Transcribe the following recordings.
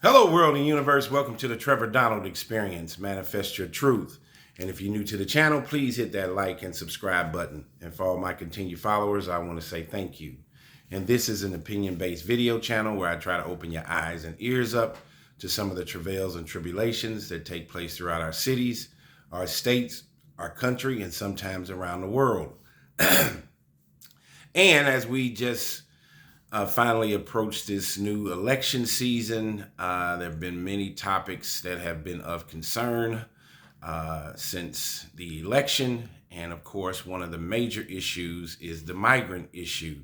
Hello, world and universe. Welcome to the Trevor Donald Experience. Manifest your truth. And if you're new to the channel, please hit that like and subscribe button. And for all my continued followers, I want to say thank you. And this is an opinion-based video channel where I try to open your eyes and ears up to some of the travails and tribulations that take place throughout our cities, our states, our country, and sometimes around the world. And as we just finally approached this new election season, there have been many topics that have been of concern since the election. And of course, one of the major issues is the migrant issue.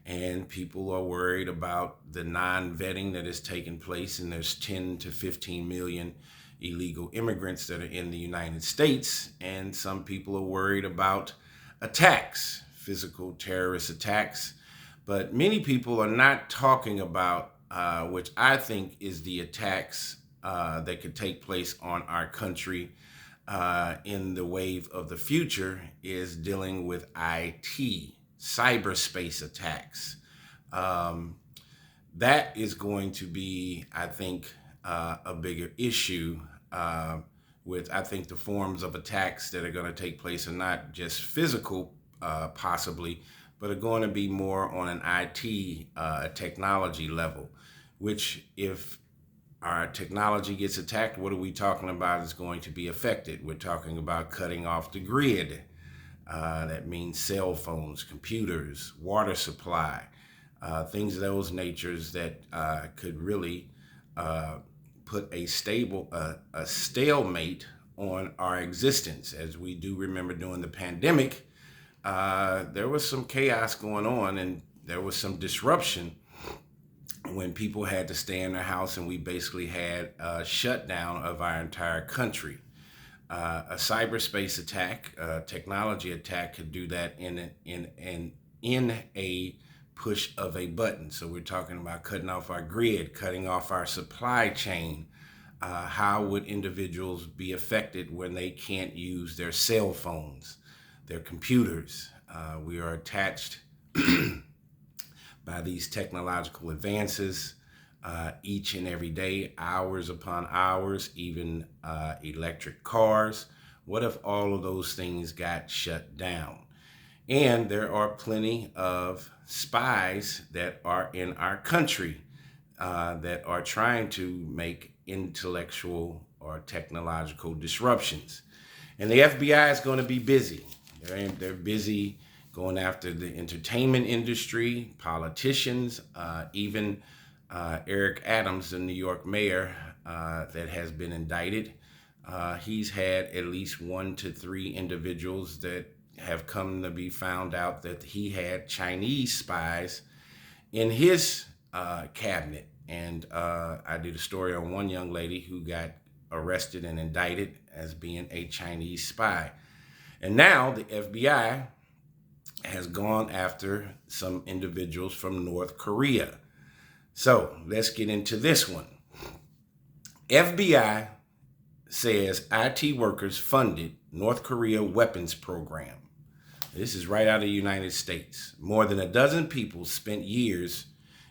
And people are worried about the non-vetting that is taking place. And there's 10 to 15 million illegal immigrants that are in the United States. And some people are worried about attacks, physical terrorist attacks. But many people are not talking about, which I think is the attacks that could take place on our country in the wave of the future, is dealing with IT, cyberspace attacks. That is going to be, I think, a bigger issue with, I think, the forms of attacks that are going to take place are not just physical, possibly, but are going to be more on an IT technology level, which if our technology gets attacked, what are we talking about is going to be affected? We're talking about cutting off the grid. That means cell phones, computers, water supply, things of those natures that could really put a stalemate on our existence. As we do remember during the pandemic, there was some chaos going on and there was some disruption when people had to stay in their house, and we basically had a shutdown of our entire country. A cyberspace attack, a technology attack, could do that in a push of a button. So we're talking about cutting off our grid, cutting off our supply chain. How would individuals be affected when they can't use their cell phones, their computers? We are attached by these technological advances each and every day, hours upon hours, even electric cars. What if all of those things got shut down? And there are plenty of spies that are in our country that are trying to make intellectual or technological disruptions. And the FBI is going to be busy. They're busy going after the entertainment industry, politicians, even Eric Adams, the New York mayor that has been indicted. He's had at least 1 to 3 individuals that have come to be found out that he had Chinese spies in his cabinet. And I did a story on one young lady who got arrested and indicted as being a Chinese spy. And now the FBI has gone after some individuals from North Korea. So let's get into this one. FBI says IT workers funded North Korea weapons program. This is right out of the United States. More than a dozen people spent years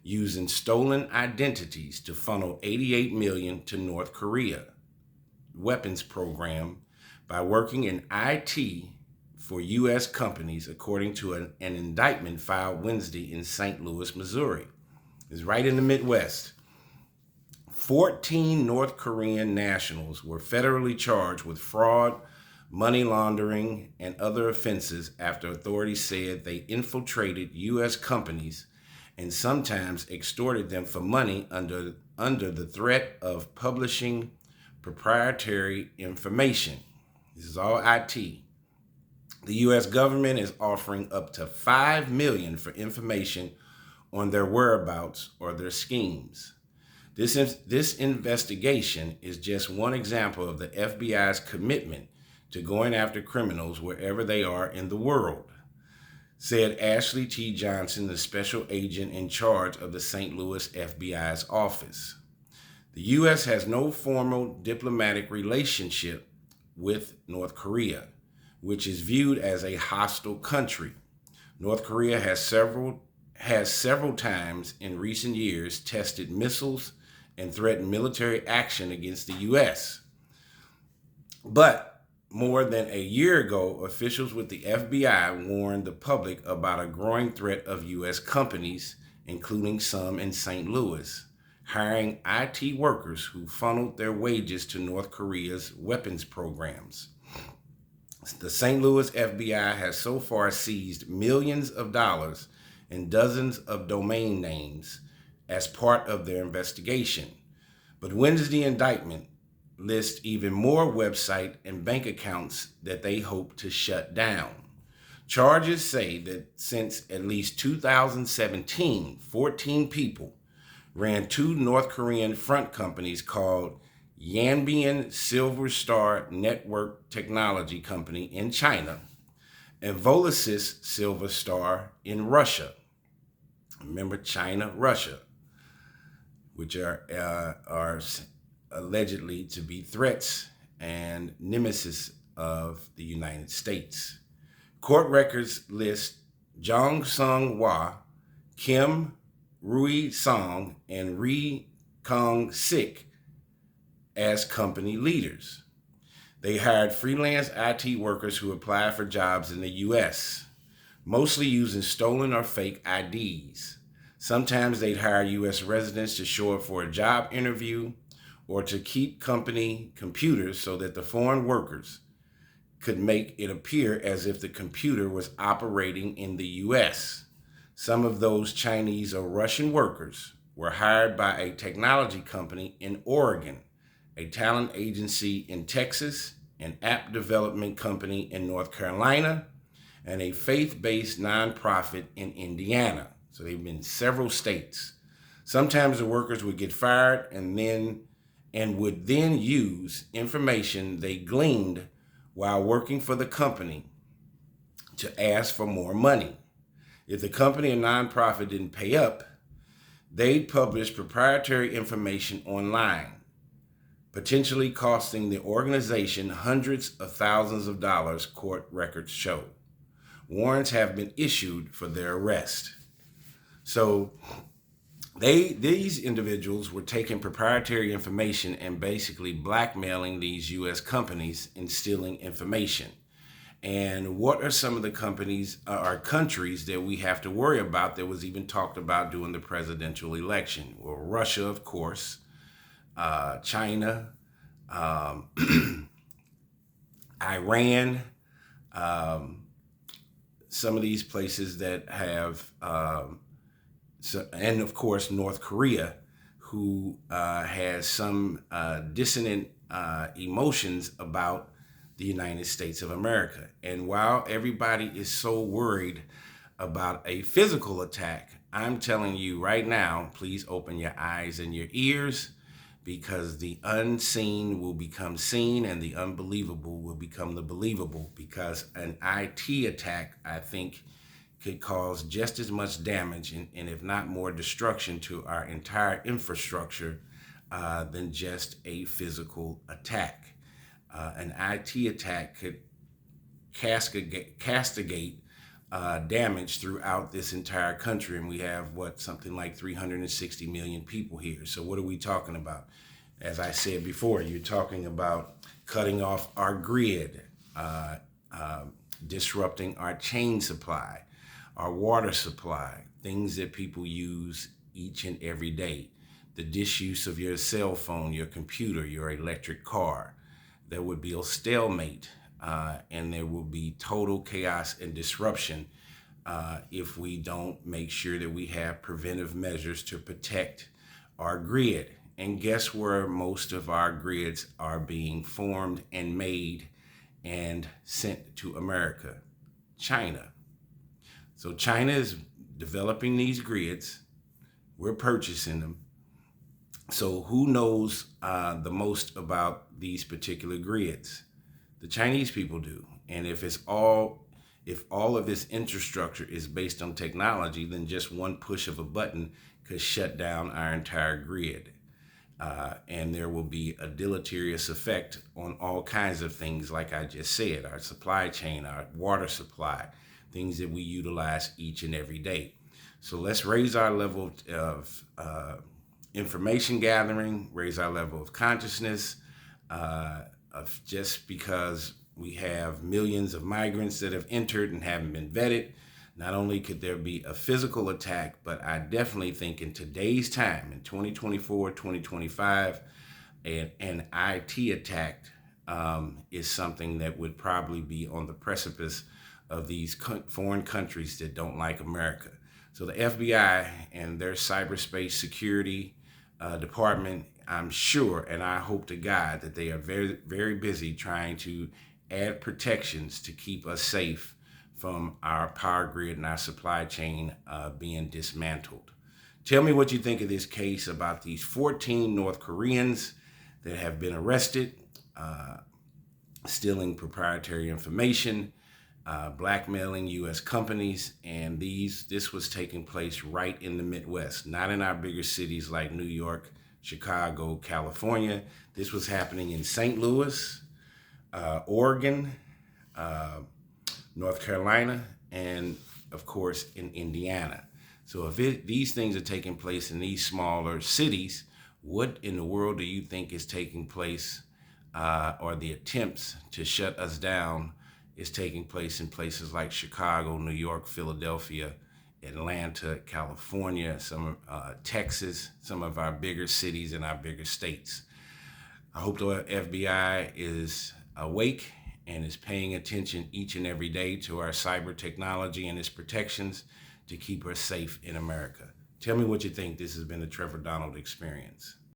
using stolen identities to funnel $88 million to North Korea weapons program by working in IT for U.S. companies, according to an indictment filed Wednesday in St. Louis, Missouri. It's right in the Midwest. 14 North Korean nationals were federally charged with fraud, money laundering, and other offenses after authorities said they infiltrated U.S. companies and sometimes extorted them for money under the threat of publishing proprietary information. This is all IT. The U.S. government is offering up to $5 million for information on their whereabouts or their schemes. This investigation is just one example of the FBI's commitment to going after criminals wherever they are in the world, said Ashley T. Johnson, the special agent in charge of the St. Louis FBI's office. The U.S. has no formal diplomatic relationship with North Korea, which is viewed as a hostile country. North Korea has several times in recent years tested missiles and threatened military action against the U.S. But more than a year ago, officials with the FBI warned the public about a growing threat of U.S. companies, including some in St. Louis, hiring IT workers who funneled their wages to North Korea's weapons programs. The St. Louis FBI has so far seized millions of dollars and dozens of domain names as part of their investigation. But Wednesday indictment lists even more website and bank accounts that they hope to shut down. Charges say that since at least 2017, 14 people ran two North Korean front companies called Yanbian Silver Star Network Technology Company in China and Volasys Silver Star in Russia. Remember, China, Russia, which are allegedly to be threats and nemesis of the United States. Court records list Jong Sung Hwa, Kim Rui Song, and Ri Kong Sik as company leaders. They hired freelance IT workers who applied for jobs in the U.S., mostly using stolen or fake IDs. Sometimes they'd hire U.S. residents to show up for a job interview or to keep company computers so that the foreign workers could make it appear as if the computer was operating in the U.S. Some of those Chinese or Russian workers were hired by a technology company in Oregon, a talent agency in Texas, an app development company in North Carolina, and a faith-based nonprofit in Indiana. So they've been in several states. Sometimes the workers would get fired and would then use information they gleaned while working for the company to ask for more money. If the company or nonprofit didn't pay up, they'd publish proprietary information online, potentially costing the organization hundreds of thousands of dollars, court records show. Warrants have been issued for their arrest. So these individuals were taking proprietary information and basically blackmailing these U.S. companies and stealing information. And what are some of the companies or countries that we have to worry about that was even talked about during the presidential election? Well, Russia, of course, China, Iran, some of these places that have, and of course, North Korea, who has some dissonant emotions about the United States of America. And while everybody is so worried about a physical attack, I'm telling you right now, please open your eyes and your ears, because the unseen will become seen and the unbelievable will become the believable, because an IT attack, I think, could cause just as much damage and if not more destruction to our entire infrastructure than just a physical attack. An IT attack could castigate damage throughout this entire country, and we have something like 360 million people here. So what are we talking about? As I said before, you're talking about cutting off our grid, disrupting our chain supply, our water supply, things that people use each and every day, the disuse of your cell phone, your computer, your electric car. There would be a stalemate, and there will be total chaos and disruption if we don't make sure that we have preventive measures to protect our grid. And guess where most of our grids are being formed and made and sent to America? China. So China is developing these grids. We're purchasing them. So who knows the most about these particular grids? The Chinese people do. And if all of this infrastructure is based on technology, then just one push of a button could shut down our entire grid. And there will be a deleterious effect on all kinds of things, like I just said, our supply chain, our water supply, things that we utilize each and every day. So let's raise our level of information gathering, raise our level of consciousness, of just because we have millions of migrants that have entered and haven't been vetted. Not only could there be a physical attack, but I definitely think in today's time, in 2024, 2025, an IT attack is something that would probably be on the precipice of these foreign countries that don't like America. So the FBI and their cyberspace security department, I'm sure, and I hope to God that they are very, very busy trying to add protections to keep us safe from our power grid and our supply chain being dismantled. Tell me what you think of this case about these 14 North Koreans that have been arrested, stealing proprietary information, blackmailing U.S. companies, and this was taking place right in the Midwest, not in our bigger cities like New York, Chicago, California. This was happening in St. Louis, Oregon, North Carolina, and of course in Indiana. So if these things are taking place in these smaller cities, what in the world do you think is taking place, or the attempts to shut us down is taking place in places like Chicago, New York, Philadelphia, Atlanta, California, some Texas, some of our bigger cities and our bigger states? I hope the FBI is awake and is paying attention each and every day to our cyber technology and its protections to keep us safe in America. Tell me what you think. This has been the Trevor Donald Experience.